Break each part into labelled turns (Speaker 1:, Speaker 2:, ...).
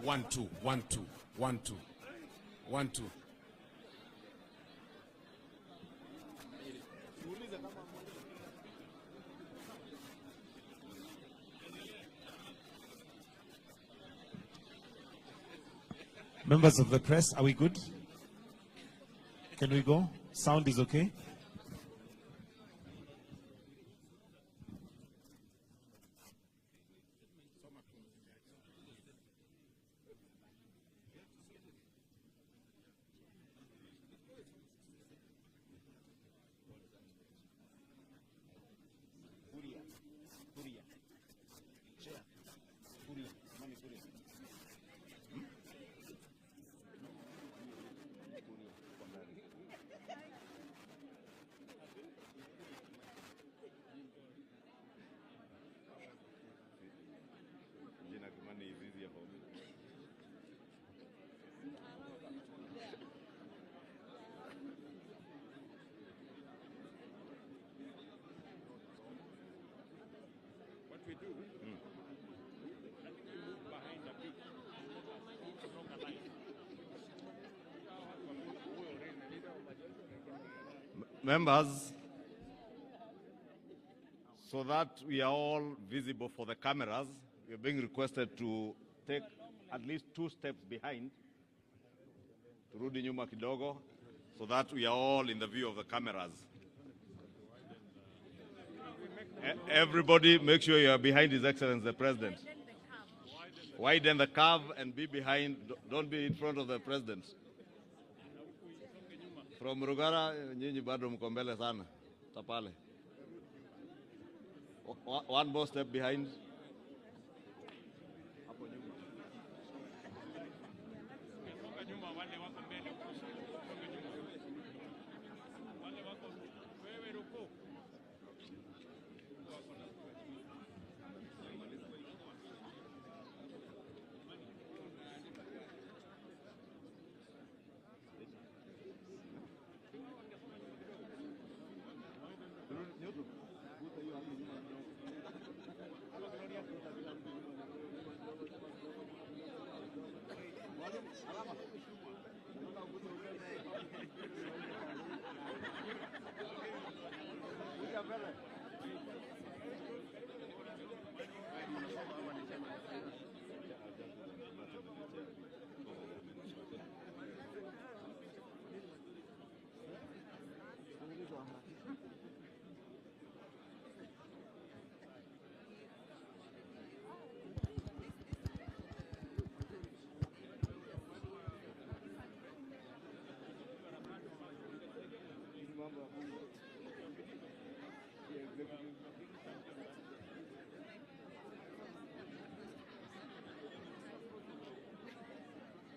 Speaker 1: One, two, 1, 2, 1, 2, 1, 2.
Speaker 2: Members of the press, are we good? Can we go? Sound is okay?
Speaker 3: Members, so that we are all visible for the cameras, we are being requested to take at least 2 steps behind, turudi nyuma kidogo, so that we are all in the view of the cameras. Everybody make sure you are behind His Excellency the President. Widen the curve and be behind, don't be in front of the President. From Rugara, nyinyi bado mko mbele sana. Tapale. One more step behind.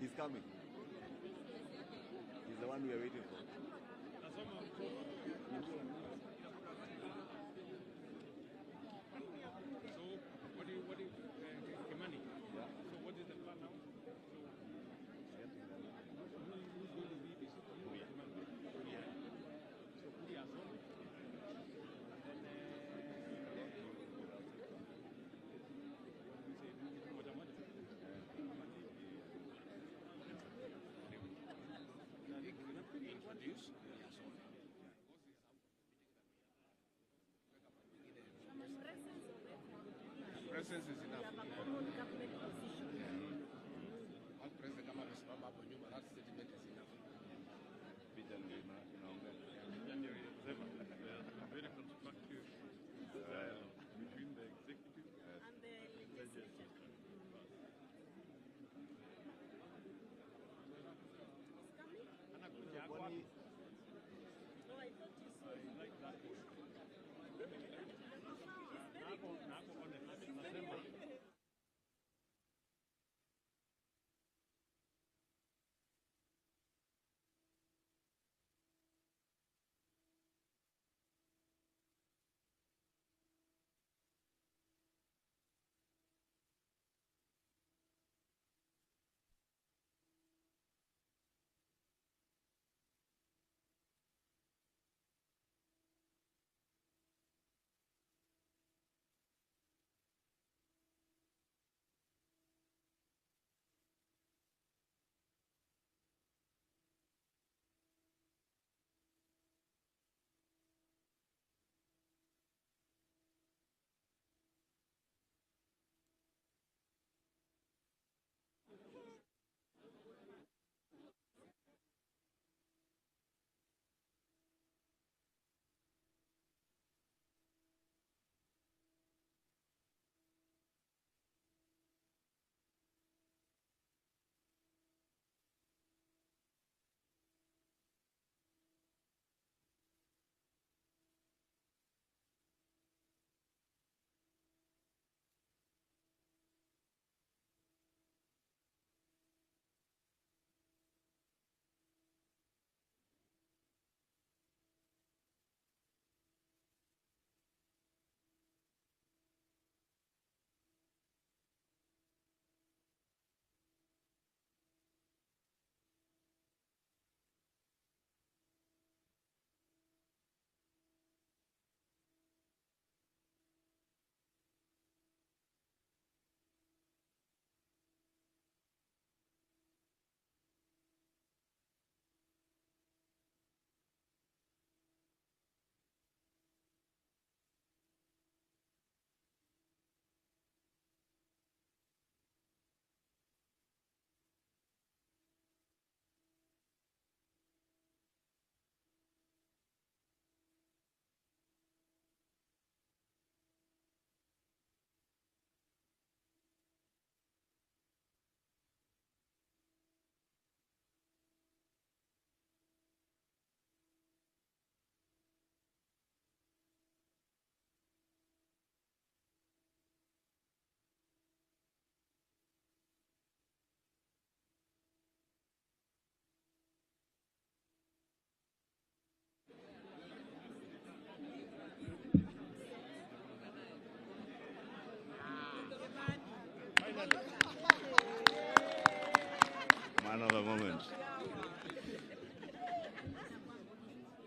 Speaker 3: He's coming. He's the one we are waiting for.
Speaker 1: Presence is enough. One president kama amesimama hapo nyuma, that statement is enough. Very constructive between the executive and the legislature.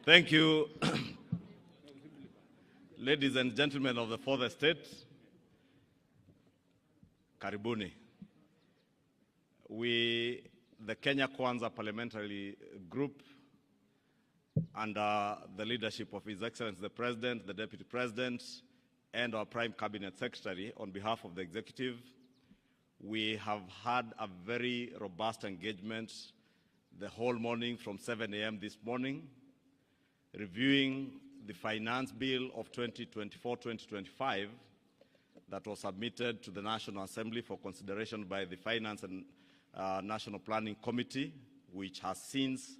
Speaker 3: Thank you. Ladies and gentlemen of the fourth estate, karibuni. We, the Kenya Kwanza Parliamentary Group, under the leadership of His Excellency the President, the Deputy President, and our Prime Cabinet Secretary, on behalf of the Executive, we have had a very robust engagement the whole morning from 7 a.m. this morning, reviewing the Finance Bill of 2024-2025 that was submitted to the National Assembly for consideration by the Finance and National Planning Committee, which has since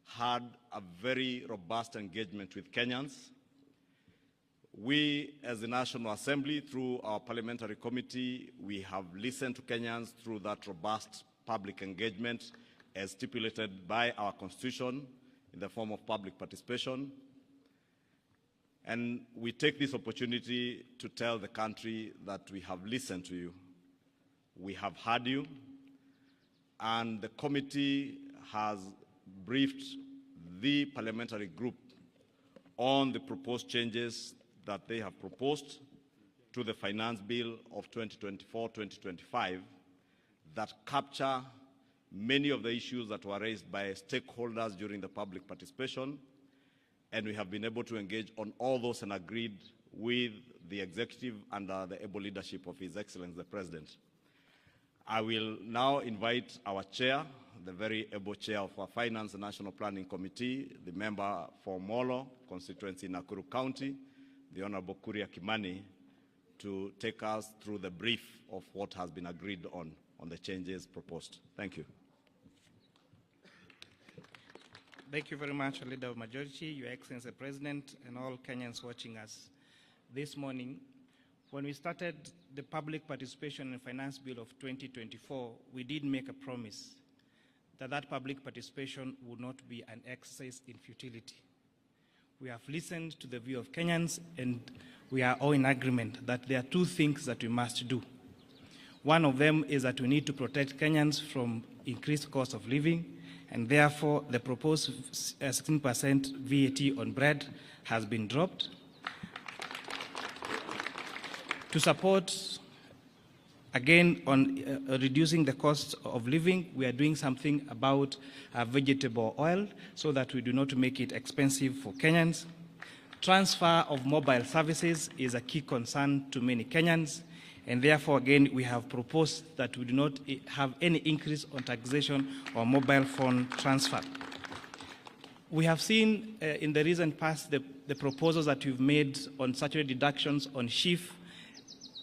Speaker 3: had a very robust engagement with Kenyans. We, as the National Assembly, through our Parliamentary Committee, we have listened to Kenyans through that robust public engagement as stipulated by our Constitution in the form of public participation. And we take this opportunity to tell the country that we have listened to you. We have heard you, and the committee has briefed the parliamentary group on the proposed changes that they have proposed to the Finance Bill of 2024-2025 that capture many of the issues that were raised by stakeholders during the public participation, and we have been able to engage on all those and agreed with the executive under the able leadership of His Excellency the President. I will now invite our chair, the very able chair of our Finance and National Planning Committee, the member for Molo constituency, Nakuru County, the Honorable Kuria Kimani, to take us through the brief of what has been agreed on the changes proposed. Thank you.
Speaker 4: Thank you very much, Leader of Majority, Your Excellency President, and all Kenyans watching us this morning. When we started the public participation in Finance Bill of 2024, we did make a promise that that public participation would not be an exercise in futility. We have listened to the view of Kenyans, and we are all in agreement that there are two things that we must do. One of them is that we need to protect Kenyans from increased cost of living, and therefore the proposed 16% VAT on bread has been dropped. To support, again, on reducing the cost of living, we are doing something about vegetable oil so that we do not make it expensive for Kenyans. Transfer of mobile services is a key concern to many Kenyans, and therefore, again, we have proposed that we do not have any increase on taxation or mobile phone transfer. We have seen in the recent past the proposals that we've made on statutory deductions on SHIF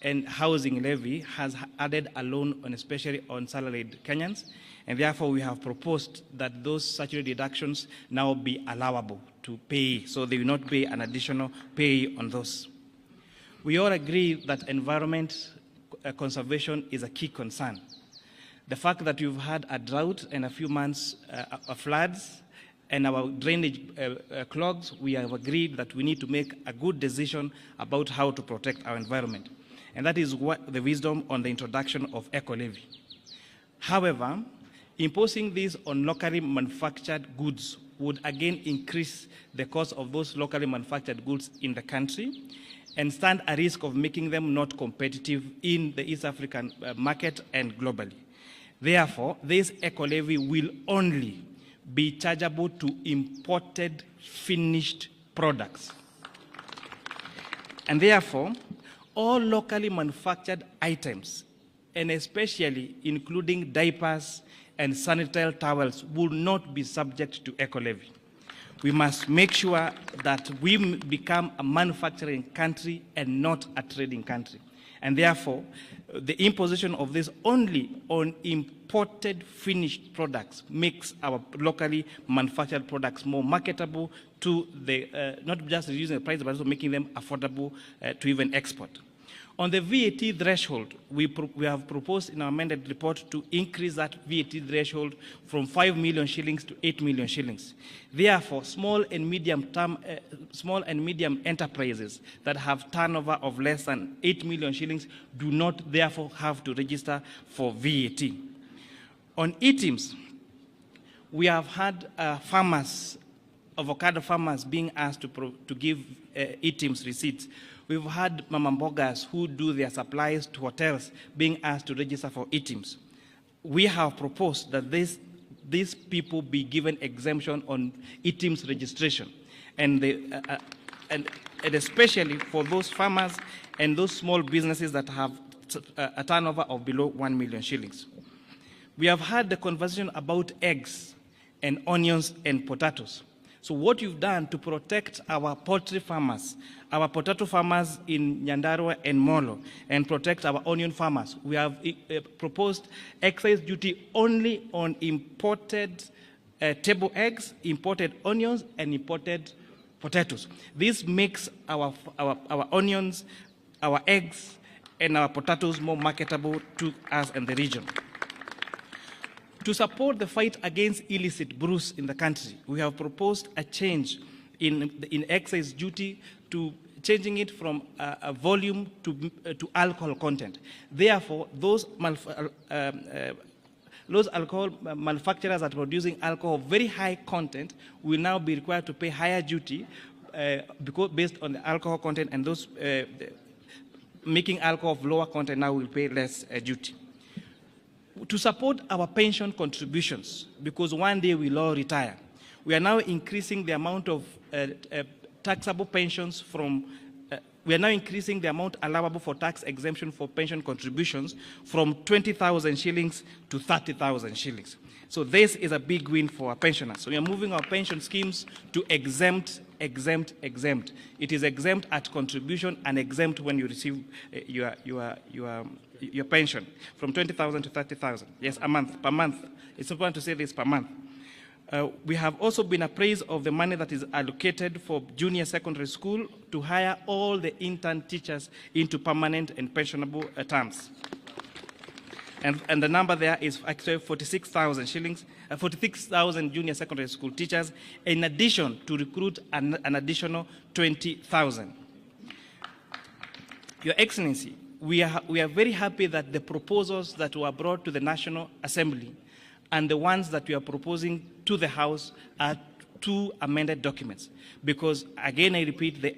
Speaker 4: and housing levy has added a loan on, especially on salaried Kenyans, and therefore we have proposed that those statutory deductions now be allowable to pay, so they will not pay an additional pay on those. We all agree that environment conservation is a key concern. The fact that we've had a drought and a few months of floods and our drainage clogs, we have agreed that we need to make a good decision about how to protect our environment. And that is what the wisdom on the introduction of eco-levy. However, imposing this on locally manufactured goods would again increase the cost of those locally manufactured goods in the country and stand a risk of making them not competitive in the East African market and globally. Therefore, this eco-levy will only be chargeable to imported finished products. And therefore, all locally manufactured items, and especially including diapers and sanitary towels, will not be subject to eco-levy. We must make sure that we become a manufacturing country and not a trading country. And therefore, the imposition of this only on imported finished products makes our locally manufactured products more marketable to the, not just reducing the price, but also making them affordable to even export. On the VAT threshold, we have proposed in our amended report to increase that VAT threshold from 5 million shillings to 8 million shillings. Therefore, small and medium enterprises that have turnover of less than 8 million shillings do not therefore have to register for VAT. On items, we have had farmers avocado farmers being asked to give eTIMS receipts. We've had mama mbogas who do their supplies to hotels being asked to register for eTIMS. We have proposed that these people be given exemption on eTIMS registration, and especially for those farmers and those small businesses that have a turnover of below 1 million shillings. We have had the conversation about eggs and onions and potatoes. So what you've done to protect our poultry farmers, our potato farmers in Nyandarua and Molo, and protect our onion farmers, we have proposed excise duty only on imported table eggs, imported onions, and imported potatoes. This makes our onions, our eggs, and our potatoes more marketable to us and the region. To support the fight against illicit brews in the country, we have proposed a change in excise duty to changing it from a volume to alcohol content. Therefore, those alcohol manufacturers that are producing alcohol of very high content will now be required to pay higher duty because based on the alcohol content, and those making alcohol of lower content now will pay less duty. To support our pension contributions, because one day we'll all retire, we are now increasing the amount of taxable pensions from, we are now increasing the amount allowable for tax exemption for pension contributions from 20,000 shillings to 30,000 shillings. So this is a big win for our pensioners. So we are moving our pension schemes to exempt. It is exempt at contribution and exempt when you receive your pension from 20,000 to 30,000. Yes, a month, per month. It's important to say this, per month. We have also been appraised of the money that is allocated for junior secondary school to hire all the intern teachers into permanent and pensionable terms. And the number there is actually 46,000 shillings, 46,000 junior secondary school teachers, in addition to recruit an additional 20,000. Your Excellency, we are very happy that the proposals that were brought to the National Assembly and the ones that we are proposing to the House are two amended documents. Because, again, I repeat, the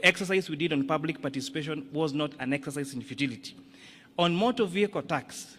Speaker 4: exercise we did on public participation was not an exercise in futility. On motor vehicle tax,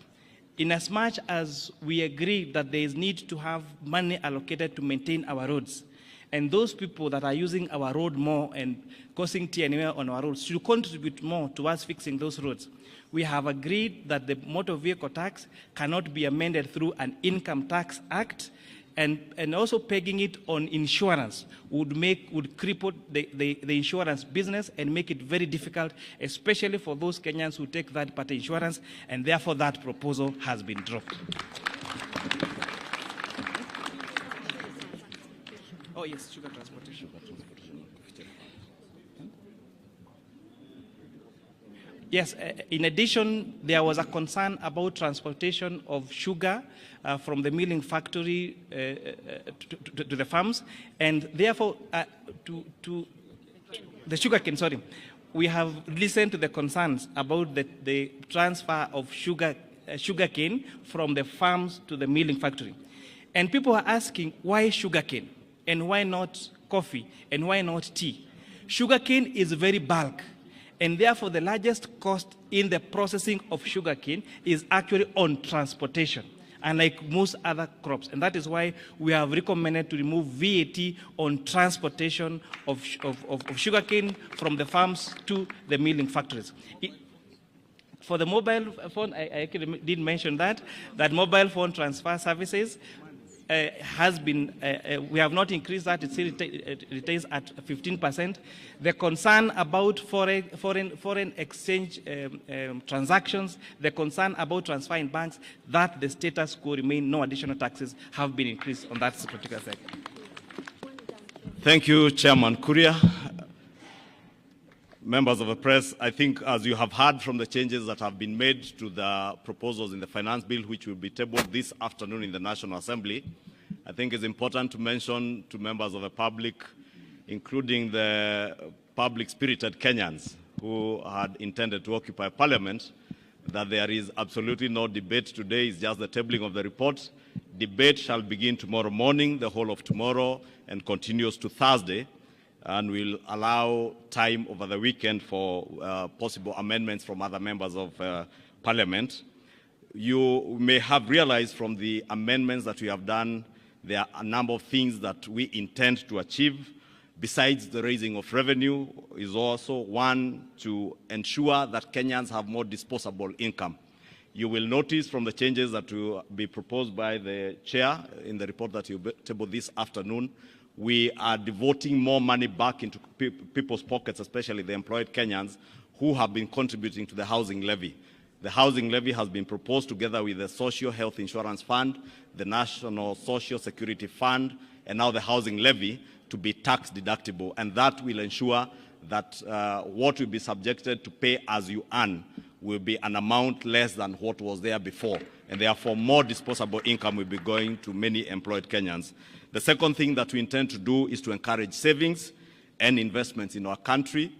Speaker 4: inasmuch as we agree that there is need to have money allocated to maintain our roads, and those people that are using our road more and causing TNA on our roads should contribute more towards fixing those roads, we have agreed that the motor vehicle tax cannot be amended through an income tax act, and also pegging it on insurance would cripple the insurance business and make it very difficult, especially for those Kenyans who take third-party insurance, and therefore that proposal has been dropped. Oh yes, sugar transportation. Yes, in addition, there was a concern about transportation of sugar from the milling factory to the farms, and therefore to the sugarcane, sorry. We have listened to the concerns about the transfer of sugarcane from the farms to the milling factory. And people are asking, why sugarcane? And why not coffee? And why not tea? Sugarcane is very bulk. And therefore, the largest cost in the processing of sugarcane is actually on transportation, unlike most other crops. And that is why we have recommended to remove VAT on transportation of sugarcane from the farms to the milling factories. For the mobile phone, I actually did mention that mobile phone transfer services has been, we have not increased that, it still retains at 15%. The concern about foreign exchange transactions, the concern about transfer in banks, that the status quo remain, no additional taxes have been increased on that particular sector.
Speaker 3: Thank you, Chairman Kuria. Members of the press, I think as you have heard from the changes that have been made to the proposals in the finance bill, which will be tabled this afternoon in the National Assembly, I think it's important to mention to members of the public, including the public-spirited Kenyans who had intended to occupy Parliament, that there is absolutely no debate today. It's just the tabling of the report. Debate shall begin tomorrow morning, the whole of tomorrow, and continues to Thursday, and will allow time over the weekend for possible amendments from other members of Parliament. You may have realized from the amendments that we have done, there are a number of things that we intend to achieve. Besides the raising of revenue, is also one to ensure that Kenyans have more disposable income. You will notice from the changes that will be proposed by the chair in the report that you table this afternoon, we are devoting more money back into people's pockets, especially the employed Kenyans who have been contributing to the housing levy. The housing levy has been proposed together with the Social Health Insurance Fund, the National Social Security Fund, and now the housing levy to be tax deductible. And that will ensure that what will be subjected to pay as you earn will be an amount less than what was there before. And therefore, more disposable income will be going to many employed Kenyans. The second thing that we intend to do is to encourage savings and investments in our country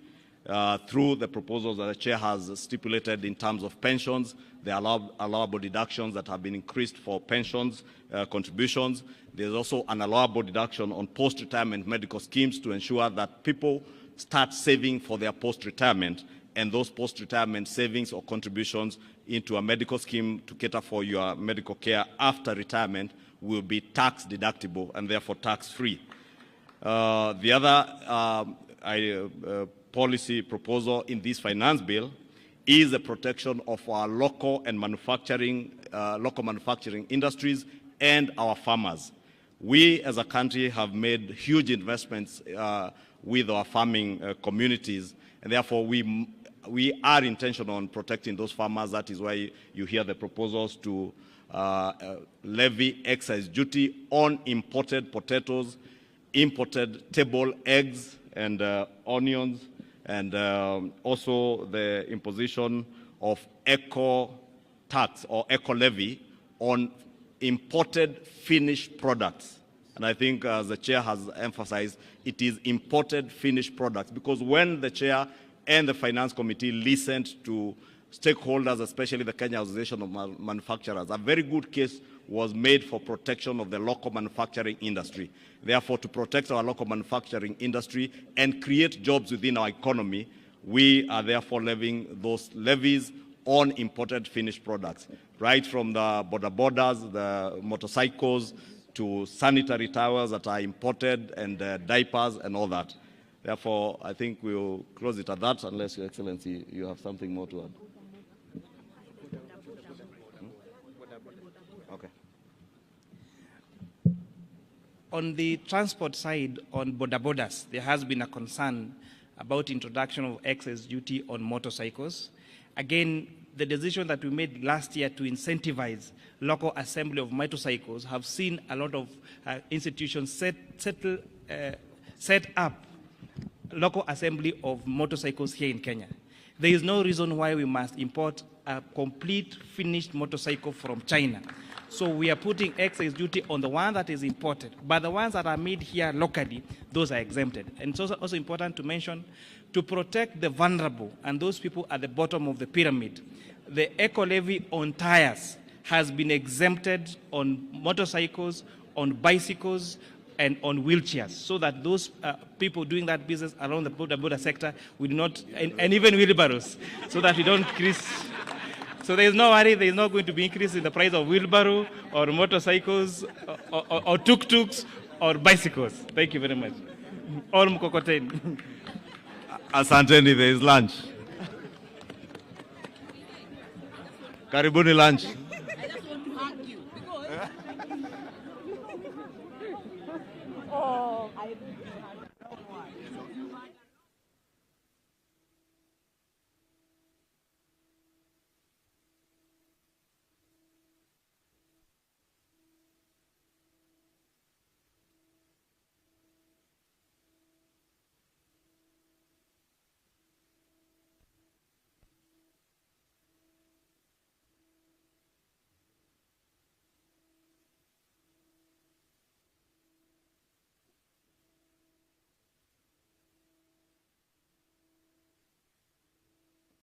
Speaker 3: through the proposals that the chair has stipulated in terms of pensions, the allowable deductions that have been increased for pensions contributions. There's also an allowable deduction on post-retirement medical schemes to ensure that people start saving for their post-retirement, and those post-retirement savings or contributions into a medical scheme to cater for your medical care after retirement will be tax deductible and therefore tax-free. The other policy proposal in this finance bill is the protection of our local manufacturing industries and our farmers. We as a country have made huge investments with our farming communities, and therefore we are intentional on protecting those farmers. That is why you hear the proposals to levy excise duty on imported potatoes, imported table eggs and onions, and also the imposition of eco tax or eco levy on imported finished products. And I think, as the chair has emphasized, it is imported finished products, because when the chair and the finance committee listened to stakeholders, especially the Kenya Association of Manufacturers, a very good case was made for protection of the local manufacturing industry. Therefore, to protect our local manufacturing industry and create jobs within our economy, we are therefore levying those levies on imported finished products, right from the borders, the motorcycles, to sanitary towels that are imported, and diapers and all that. Therefore, I think we'll close it at that, unless, Your Excellency, you have something more to add. Okay.
Speaker 4: On the transport side, on borders, there has been a concern about introduction of excess duty on motorcycles. Again, the decision that we made last year to incentivize local assembly of motorcycles have seen a lot of institutions set up local assembly of motorcycles here in Kenya. There is no reason why we must import a complete finished motorcycle from China. So we are putting excise duty on the one that is imported, but the ones that are made here locally, those are exempted. And it's also important to mention, to protect the vulnerable and those people at the bottom of the pyramid, the eco levy on tires has been exempted on motorcycles, on bicycles, and on wheelchairs, so that those people doing that business around the border sector will not, and even wheelbarrows, so that we don't increase. So there is no worry, there is not going to be increase in the price of wheelbarrow or motorcycles or tuk-tuks or bicycles. Thank you very much. All mkokoteni.
Speaker 3: Asanteni, there is lunch. Karibuni lunch.